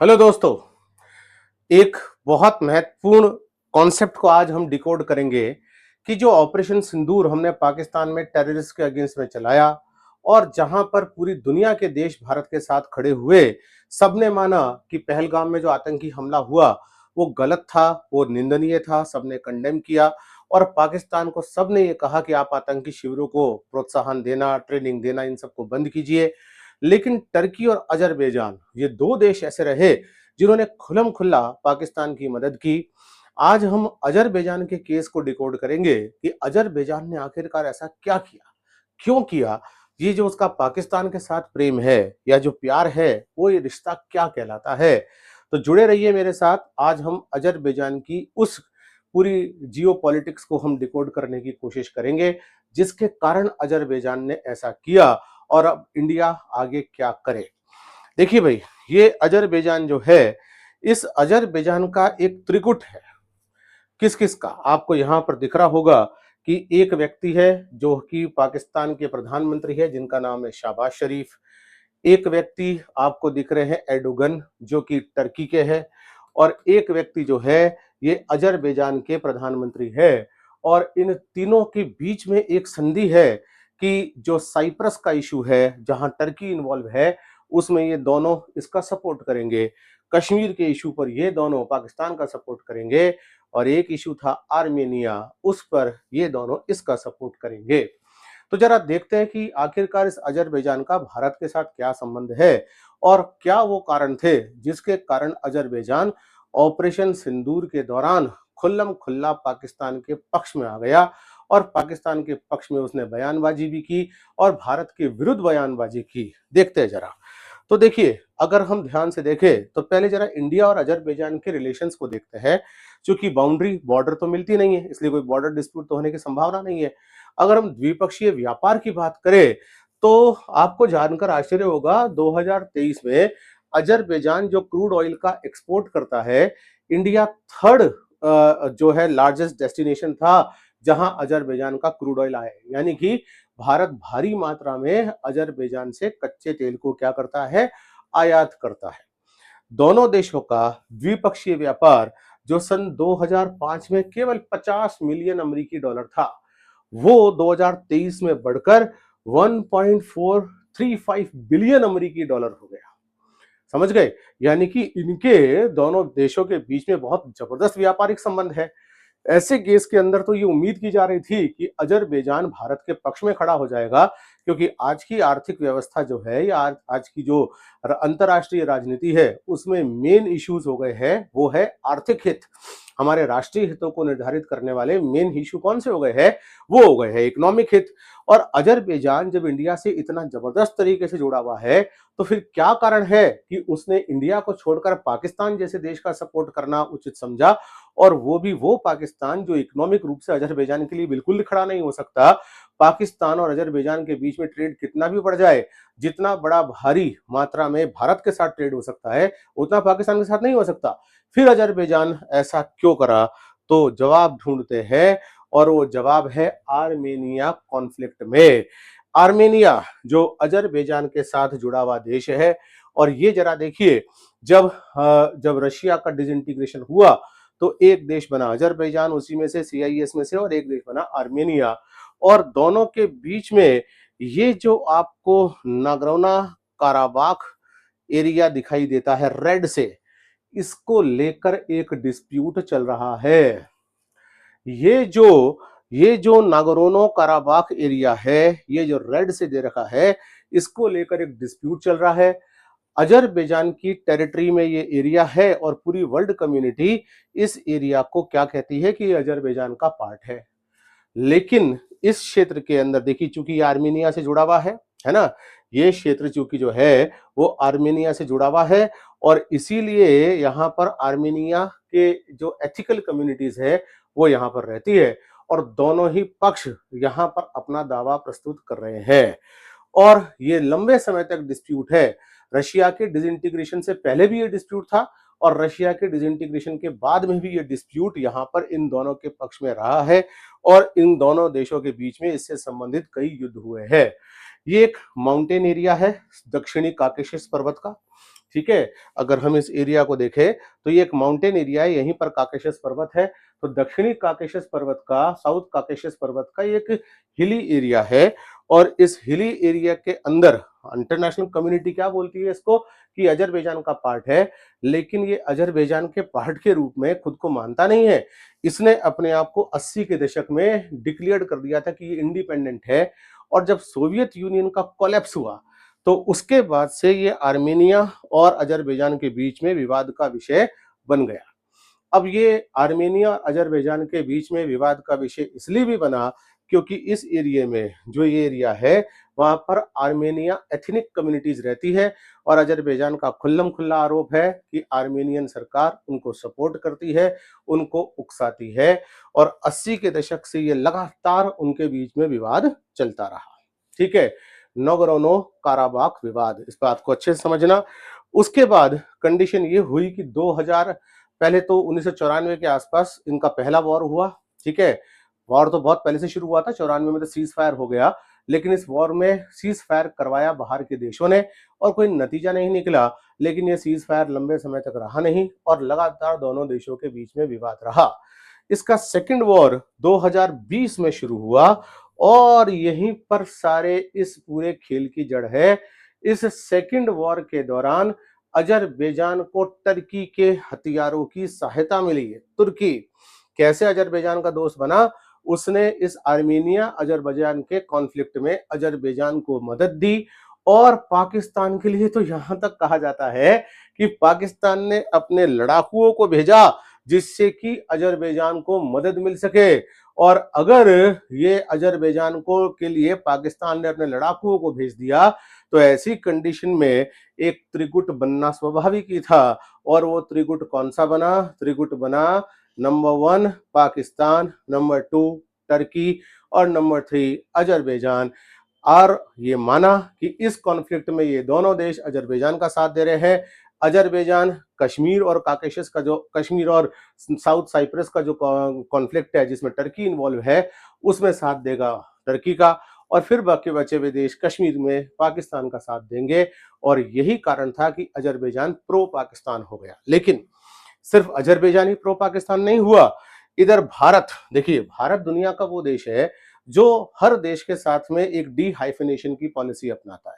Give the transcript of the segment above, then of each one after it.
Hello दोस्तों। एक बहुत महत्वपूर्ण कॉन्सेप्ट को आज हम डिकोड करेंगे कि जो ऑपरेशन सिंदूर हमने पाकिस्तान में टेररिस्ट के अगेंस्ट में चलाया और जहां पर पूरी दुनिया के देश भारत के साथ खड़े हुए, सबने माना कि पहलगाम में जो आतंकी हमला हुआ वो गलत था, वो निंदनीय था, सबने कंडेम किया और पाकिस्तान को सबने ये कहा कि आप आतंकी शिविरों को प्रोत्साहन देना, ट्रेनिंग देना, इन सबको बंद कीजिए। लेकिन टर्की और अजरबैजान ये दो देश ऐसे रहे जिन्होंने खुल्लम खुल्ला पाकिस्तान की मदद की। आज हम अजरबैजान के केस को डिकोड करेंगे कि अजरबैजान ने आखिरकार ऐसा क्या किया, क्यों किया, ये जो उसका पाकिस्तान के साथ प्रेम है या जो प्यार है वो ये रिश्ता क्या कहलाता है। तो जुड़े रहिए मेरे साथ। आज हम अजरबैजान की उस पूरी जियो पॉलिटिक्स को हम डिकोड करने की कोशिश करेंगे जिसके कारण अजरबैजान ने ऐसा किया और अब इंडिया आगे क्या करे। देखिए भाई, ये अजरबैजान जो है, इस अजरबैजान का एक त्रिकुट है। किस किस का आपको यहां पर दिख रहा होगा कि एक व्यक्ति है जो कि पाकिस्तान के प्रधानमंत्री है जिनका नाम है शहबाज शरीफ। एक व्यक्ति आपको दिख रहे हैं एर्डोगन जो कि टर्की के हैं और एक व्यक्ति जो है ये अजरबैजान के प्रधानमंत्री है। और इन तीनों के बीच में एक संधि है कि जो साइप्रस का इशू है जहां टर्की इन्वॉल्व है उसमें ये दोनों इसका सपोर्ट करेंगे। कश्मीर के इशू पर ये दोनों पाकिस्तान का सपोर्ट करेंगे और एक इशू था आर्मेनिया, उस पर ये दोनों इसका सपोर्ट करेंगे। तो जरा देखते हैं कि आखिरकार इस अजरबैजान का भारत के साथ क्या संबंध है और क्या वो कारण थे जिसके कारण अजरबैजान ऑपरेशन सिंदूर के दौरान खुल्लम खुल्ला पाकिस्तान के पक्ष में आ गया और पाकिस्तान के पक्ष में उसने बयानबाजी भी की और भारत के विरुद्ध बयानबाजी की। देखते हैं जरा। तो देखिए, अगर हम ध्यान से देखें तो पहले जरा इंडिया और अजरबैजान के रिलेशंस को देखते हैं। क्योंकि बाउंड्री बॉर्डर तो मिलती नहीं है, इसलिए कोई बॉर्डर डिस्प्यूट तो होने की संभावना नहीं है। अगर हम द्विपक्षीय व्यापार की बात करें तो आपको जानकर आश्चर्य होगा, 2023 में अजरबैजान जो क्रूड ऑयल का एक्सपोर्ट करता है, इंडिया थर्ड जो है लार्जेस्ट डेस्टिनेशन था जहां अजरबैजान का क्रूड ऑयल आया। यानी कि भारत भारी मात्रा में अजरबैजान से कच्चे तेल को क्या करता है, आयात करता है। दोनों देशों का द्विपक्षीय व्यापार जो सन 2005 में केवल 50 मिलियन अमेरिकी डॉलर था, वो 2023 में बढ़कर 1.435 बिलियन अमेरिकी डॉलर हो गया। समझ गए? यानी कि इनके दोनों देशों के बीच में बहुत जबरदस्त व्यापारिक संबंध है। ऐसे केस के अंदर तो ये उम्मीद की जा रही थी कि अजरबैजान भारत के पक्ष में खड़ा हो जाएगा, क्योंकि आज की आर्थिक व्यवस्था जो है या आज की जो अंतर्राष्ट्रीय राजनीति है उसमें मेन इश्यूज हो गए हैं, वो है आर्थिक हित। हमारे राष्ट्रीय हितों को निर्धारित करने वाले मेन इश्यू कौन से हो गए हैं, वो हो गए हैं इकोनॉमिक हित। और अजरबैजान जब इंडिया से इतना जबरदस्त तरीके से जुड़ा हुआ है तो फिर क्या कारण है कि उसने इंडिया को छोड़कर पाकिस्तान जैसे देश का सपोर्ट करना उचित समझा, और वो भी वो पाकिस्तान जो इकोनॉमिक रूप से अजरबैजान के लिए बिल्कुल खड़ा नहीं हो सकता। पाकिस्तान और अजरबैजान के बीच में ट्रेड कितना भी बढ़ जाए, जितना बड़ा भारी मात्रा में भारत के साथ ट्रेड हो सकता है उतना पाकिस्तान के साथ नहीं हो सकता। फिर अजरबैजान ऐसा क्यों करा? तो जवाब ढूंढते हैं और वो जवाब है आर्मेनिया कॉन्फ्लिक्ट में। आर्मेनिया जो अजरबैजान के साथ जुड़ा हुआ देश है, और ये जरा देखिए, जब रशिया का डिसइंटीग्रेशन हुआ तो एक देश बना अजरबैजान, उसी में से सीआईएस में से, और एक देश बना आर्मेनिया। और दोनों के बीच में ये जो आपको नागोर्नो काराबाख एरिया दिखाई देता है रेड से, इसको लेकर एक डिस्प्यूट चल रहा है। ये जो ये जो नागोर्नो काराबाख एरिया है, ये जो रेड से दे रखा है, इसको लेकर एक डिस्प्यूट चल रहा है। अजरबैजान की टेरिटरी में ये एरिया है और पूरी वर्ल्ड कम्युनिटी इस एरिया को क्या कहती है कि ये अजरबैजान का पार्ट है। लेकिन इस क्षेत्र के अंदर देखिए, चूंकि ये आर्मेनिया से जुड़ा हुआ है ना, ये क्षेत्र चूंकि जो है वो आर्मेनिया से जुड़ा हुआ है और इसीलिए यहाँ पर आर्मेनिया के जो एथिकल कम्युनिटीज है वो यहाँ पर रहती है और दोनों ही पक्ष यहाँ पर अपना दावा प्रस्तुत कर रहे हैं। और ये लंबे समय तक डिस्प्यूट है। रशिया के डिसइंटीग्रेशन से पहले भी ये डिस्प्यूट था और रशिया के डिसइंटीग्रेशन के बाद में भी ये डिस्प्यूट यहाँ पर इन दोनों के पक्ष में रहा है और इन दोनों देशों के बीच में इससे संबंधित कई युद्ध हुए हैं। ये एक माउंटेन एरिया है दक्षिणी काकेशस पर्वत का, ठीक है। अगर हम इस एरिया को देखें तो ये एक माउंटेन एरिया है, यहीं पर काकेशस पर्वत है। तो दक्षिणी काकेशस पर्वत का, साउथ काकेशस पर्वत का एक हिली एरिया है और इस हिली एरिया के अंदर इंटरनेशनल कम्युनिटी क्या बोलती है इसको कि अजरबैजान का पार्ट है, लेकिन ये अजरबैजान के पार्ट के रूप में खुद को मानता नहीं है। इसने अपने आप को 80 के दशक में डिक्लेयर कर दिया था कि ये इंडिपेंडेंट है और जब सोवियत यूनियन का कोलैप्स हुआ तो उसके बाद से ये आर्मेनिया और अजरबैजान के बीच में विवाद का विषय बन गया। अब ये आर्मेनिया और अजरबैजान के बीच में विवाद का विषय इसलिए भी बना क्योंकि इस एरिया में जो ये एरिया है वहां पर आर्मेनिया एथनिक कम्युनिटीज रहती है और अजरबैजान का खुल्लम खुल्ला आरोप है कि आर्मेनियन सरकार उनको सपोर्ट करती है, उनको उकसाती है और 80 के दशक से ये लगातार उनके बीच में विवाद चलता रहा। ठीक है, नगोर्नो काराबाख विवाद, इस बात को अच्छे से समझना। उसके बाद कंडीशन ये हुई कि 2000 पहले तो 1994 के आसपास इनका पहला वॉर हुआ। ठीक है, वॉर तो बहुत पहले से शुरू हुआ था, 94 में तो सीज फायर हो गया, लेकिन इस वॉर में सीज फायर करवाया बाहर के देशों ने और कोई नतीजा नहीं निकला। लेकिन ये सीज फायर लंबे समय तक रहा नहीं और लगातार दोनों देशों के बीच में विवाद रहा। इसका सेकंड वॉर 2020 में शुरू हुआ और यहीं पर सारे इस पूरे खेल की जड़ है। इस सेकंड वॉर के दौरान अजरबैजान को टर्की के हथियारों की सहायता मिली है। तुर्की कैसे अजरबैजान का दोस्त बना, उसने इस आर्मेनिया अजरबैजान के कॉन्फ्लिक्ट में अजरबैजान को मदद दी और पाकिस्तान के लिए तो यहां तक कहा जाता है कि पाकिस्तान ने अपने लड़ाकुओं को भेजा जिससे कि अजरबैजान को मदद मिल सके। और अगर ये अजरबैजान को के लिए पाकिस्तान ने अपने लड़ाकुओं को भेज दिया तो ऐसी कंडीशन में एक त्रिगुट बनना स्वाभाविक ही था। और वो त्रिगुट कौन सा बना? त्रिगुट बना नंबर 1 पाकिस्तान, नंबर 2 टर्की और नंबर 3 अजरबैजान। और ये माना कि इस कॉन्फ्लिक्ट में ये दोनों देश अजरबैजान का साथ दे रहे हैं। अजरबैजान कश्मीर और काकेशस का जो कश्मीर और साउथ साइप्रस का जो कॉन्फ्लिक्ट है जिसमें टर्की इन्वॉल्व है उसमें साथ देगा टर्की का और फिर बाकी बचे हुए देश कश्मीर में पाकिस्तान का साथ देंगे। और यही कारण था कि अजरबैजान प्रो पाकिस्तान हो गया। लेकिन सिर्फ अजरबैजान ही प्रो पाकिस्तान नहीं हुआ, इधर भारत, देखिए भारत दुनिया का वो देश है जो हर देश के साथ में एक डी हाइफिनेशन की पॉलिसी अपनाता है।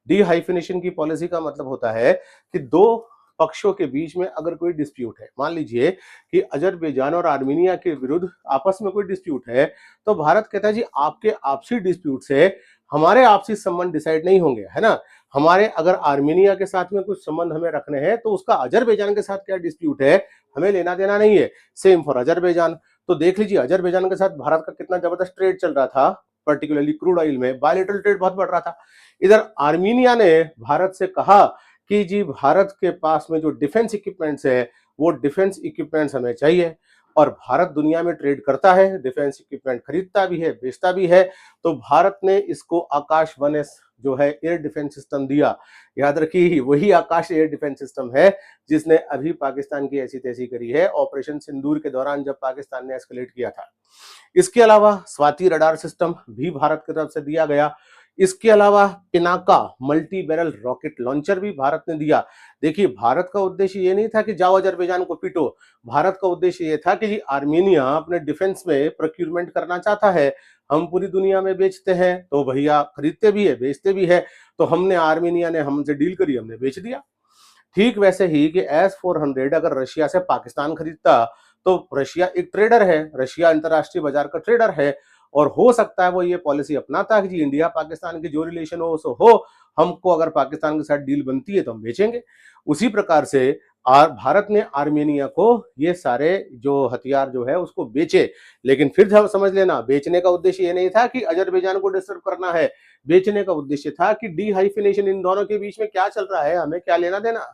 डी हाइफिनेशन की पॉलिसी का मतलब होता है कि दो पक्षों के बीच में अगर कोई डिस्प्यूट है, मान लीजिए कि अजरबैजान और आर्मेनिया के विरुद्ध आपस में कोई डिस्प्यूट है, तो भारत कहता है जी आपके आपसी डिस्प्यूट से हमारे आपसी संबंध डिसाइड नहीं होंगे, है ना। हमारे अगर आर्मेनिया के साथ में कुछ संबंध हमें रखने हैं तो उसका अजरबैजान के साथ क्या डिस्प्यूट है हमें लेना देना नहीं है। Same for Azerbaijan. तो देख लीजिए अजरबैजान के साथ भारत का कितना जबरदस्त ट्रेड चल रहा था, पर्टिकुलरली क्रूड ऑयल में बायलैटरल ट्रेड बहुत बढ़ रहा था। इधर आर्मेनिया ने भारत से कहा कि जी भारत के पास में जो डिफेंस इक्विपमेंट्स है वो डिफेंस इक्विपमेंट्स हमें चाहिए। और भारत दुनिया में ट्रेड करता है, डिफेंस इक्विपमेंट खरीदता भी है, बेचता भी है। तो भारत ने इसको आकाश 1S जो है एयर डिफेंस सिस्टम दिया। याद रखिए वही आकाश एयर डिफेंस सिस्टम है जिसने अभी पाकिस्तान की ऐसी तैसी करी है ऑपरेशन सिंदूर के दौरान जब पाकिस्तान ने एस्केलेट किया था। इसके अलावा स्वाति रडार सिस्टम भी भारत की तरफ से दिया गया। इसके अलावा Pinaka multi barrel rocket launcher भी भारत ने दिया। देखिए भारत का उद्देश्य ये नहीं था कि जाओ अजरबैजान को पीटो, भारत का उद्देश्य ये था कि जी आर्मेनिया अपने डिफेंस में प्रोक्यूरमेंट करना चाहता है, हम पूरी दुनिया में बेचते हैं तो भैया खरीदते भी है बेचते भी है, तो हमने आर्मेनिया ने हमसे डील करी, हमने बेच दिया। ठीक वैसे ही कि S-400 अगर रशिया से पाकिस्तान खरीदता तो रशिया एक ट्रेडर है, रशिया अंतरराष्ट्रीय बाजार का ट्रेडर है और हो सकता है वो ये पॉलिसी अपनाता है कि जी इंडिया पाकिस्तान के जो रिलेशन हो सो हो, हमको अगर पाकिस्तान के साथ डील बनती है तो हम बेचेंगे। उसी प्रकार से भारत ने आर्मेनिया को ये सारे जो हथियार जो है उसको बेचे। लेकिन फिर समझ लेना बेचने का उद्देश्य ये नहीं था कि अजरबैजान को डिस्टर्ब करना है, बेचने का उद्देश्य था कि डी हाइफिनेशन इन दोनों के बीच में क्या चल रहा है हमें क्या लेना देना।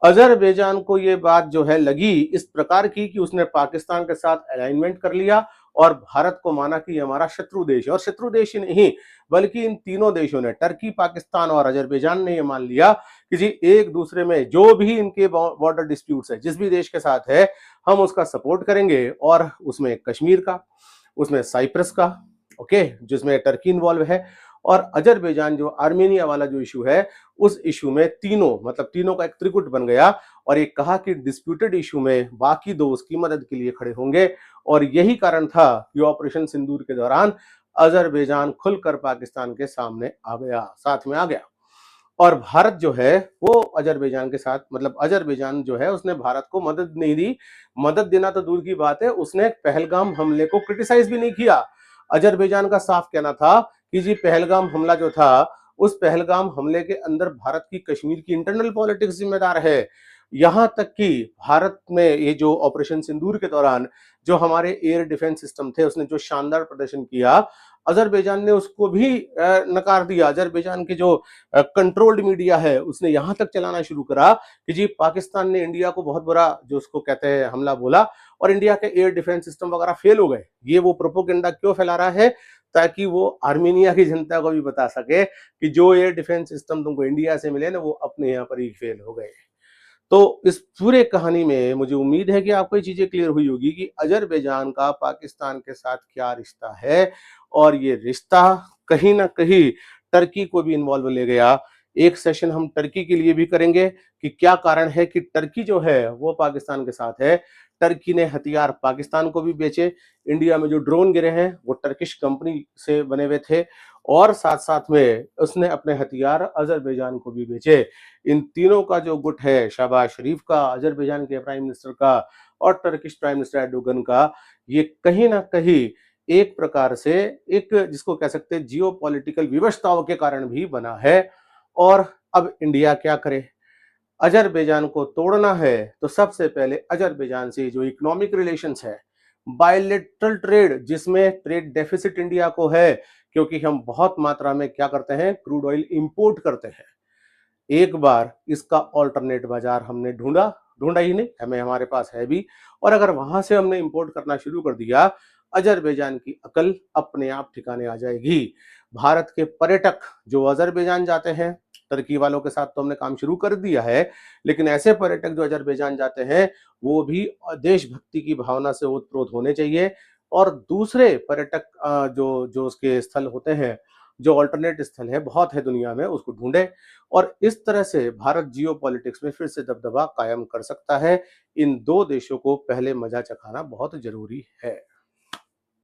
अजरबैजान को ये बात जो है लगी इस प्रकार की कि उसने पाकिस्तान के साथ अलाइनमेंट कर लिया और भारत को माना कि हमारा शत्रु देश है। और शत्रु देश ही नहीं बल्कि इन तीनों देशों ने, टर्की, पाकिस्तान और अजरबैजान ने, यह मान लिया कि जी एक दूसरे में जो भी इनके बॉर्डर डिस्प्यूट्स है जिस भी देश के साथ है हम उसका सपोर्ट करेंगे। और उसमें कश्मीर का, उसमें साइप्रस का, ओके, जिसमें टर्की इन्वॉल्व है, और अजरबैजान जो आर्मेनिया वाला जो इशू है, उस इशू में तीनों मतलब तीनों का एक त्रिकूट बन गया और एक कहा कि डिस्प्यूटेड इशू में बाकी दो उसकी मदद के लिए खड़े होंगे और यही कारण था कि ऑपरेशन सिंदूर के दौरान अजरबैजान खुलकर पाकिस्तान के सामने आ गया, साथ में आ गया। और भारत जो है वो अजरबैजान के साथ मतलब अजरबैजान जो है उसने भारत को मदद नहीं दी। मदद देना तो दूर की बात है, उसने पहलगाम हमले को क्रिटिसाइज भी नहीं किया। अजरबैजान का साफ कहना था कि जी पहलगाम हमला जो था, उस पहलगाम हमले के अंदर भारत की कश्मीर की इंटरनल पॉलिटिक्स जिम्मेदार है। यहां तक कि भारत में ये जो ऑपरेशन सिंदूर के दौरान जो हमारे एयर डिफेंस सिस्टम थे, उसने जो शानदार प्रदर्शन किया, अजरबैजान ने उसको भी नकार दिया। अजरबैजान के जो कंट्रोल्ड मीडिया है उसने यहां तक चलाना शुरू करा कि जी पाकिस्तान ने इंडिया को बहुत बुरा जो उसको कहते हैं हमला बोला और इंडिया के एयर डिफेंस सिस्टम वगैरह फेल हो गए। ये वो प्रोपोगेंडा क्यों फैला रहा है? ताकि वो आर्मेनिया की जनता को भी बता सके कि जो एयर डिफेंस सिस्टम तुमको इंडिया से मिले ना वो अपने यहाँ पर ही फेल हो गए। तो इस पूरे कहानी में मुझे उम्मीद है कि आपको ये चीजें क्लियर हुई होगी कि अजरबैजान का पाकिस्तान के साथ क्या रिश्ता है और ये रिश्ता कहीं ना कहीं टर्की को भी इन्वॉल्व ले गया। एक सेशन हम टर्की के लिए भी करेंगे कि क्या कारण है कि टर्की जो है वो पाकिस्तान के साथ है। टर्की ने हथियार पाकिस्तान को भी बेचे। इंडिया में जो ड्रोन गिरे हैं वो टर्किश कंपनी से बने हुए थे और साथ साथ में उसने अपने हथियार अजरबैजान को भी बेचे। इन तीनों का जो गुट है शहबाज शरीफ का, अजरबैजान के प्राइम मिनिस्टर का और टर्किश प्राइम मिनिस्टर एर्डोगन का, ये कहीं ना कहीं एक प्रकार से एक जिसको कह सकते हैं जियो पॉलिटिकल विवशताओं के कारण भी बना है। और अब इंडिया क्या करे? अजरबैजान को तोड़ना है तो सबसे पहले अजरबैजान से जो इकोनॉमिक रिलेशंस है, बायलेटरल ट्रेड जिसमें ट्रेड डेफिसिट इंडिया को है क्योंकि हम बहुत मात्रा में क्या करते हैं, क्रूड ऑयल इंपोर्ट करते हैं। एक बार इसका ऑल्टरनेट बाजार हमने ढूंढा, ढूंढा ही नहीं, हमें हमारे पास है भी, और अगर वहां से हमने इंपोर्ट करना शुरू कर दिया, अजरबैजान की अकल अपने आप ठिकाने आ जाएगी। भारत के पर्यटक जो अजरबैजान जाते हैं, टर्की वालों के साथ तो हमने काम शुरू कर दिया है, लेकिन ऐसे पर्यटक जो अजरबैजान जाते हैं वो भी देशभक्ति की भावना से ओतप्रोत होने चाहिए और दूसरे पर्यटक जो जो उसके स्थल होते हैं, जो अल्टरनेट स्थल है बहुत है दुनिया में, उसको ढूंढे और इस तरह से भारत जियो पॉलिटिक्स में फिर से दबदबा कायम कर सकता है। इन दो देशों को पहले मजा चखाना बहुत जरूरी है।